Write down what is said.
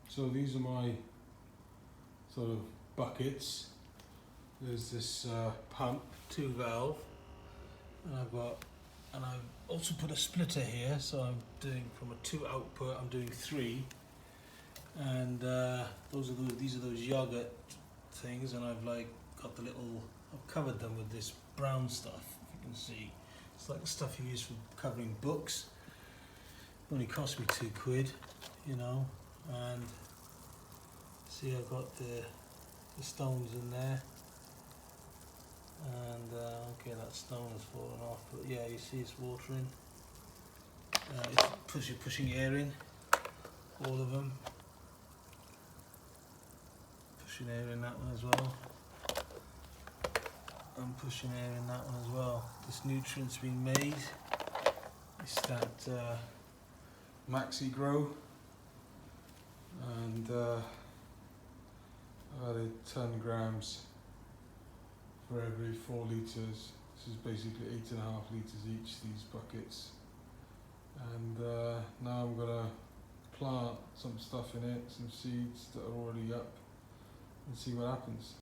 So these are my sort of buckets. There's this pump, 2 valve, and I've also put a splitter here, so I'm doing from a 2 output, I'm doing 3, and these are those yogurt things, and I've I've covered them with this brown stuff. If you can see, it's like the stuff you use for covering books. It only cost me £2, you know, and see I've got the stones in there, and okay, that stone has fallen off, but yeah, you see it's watering. It's pushing air in, all of them. Pushing air in that one as well. I'm pushing air in that one as well. This nutrient's been made. It's that Maxi Grow, and I added 10 grams for every 4 litres. This is basically 8.5 litres each, these buckets. And now I'm gonna plant some stuff in it, some seeds that are already up, and see what happens.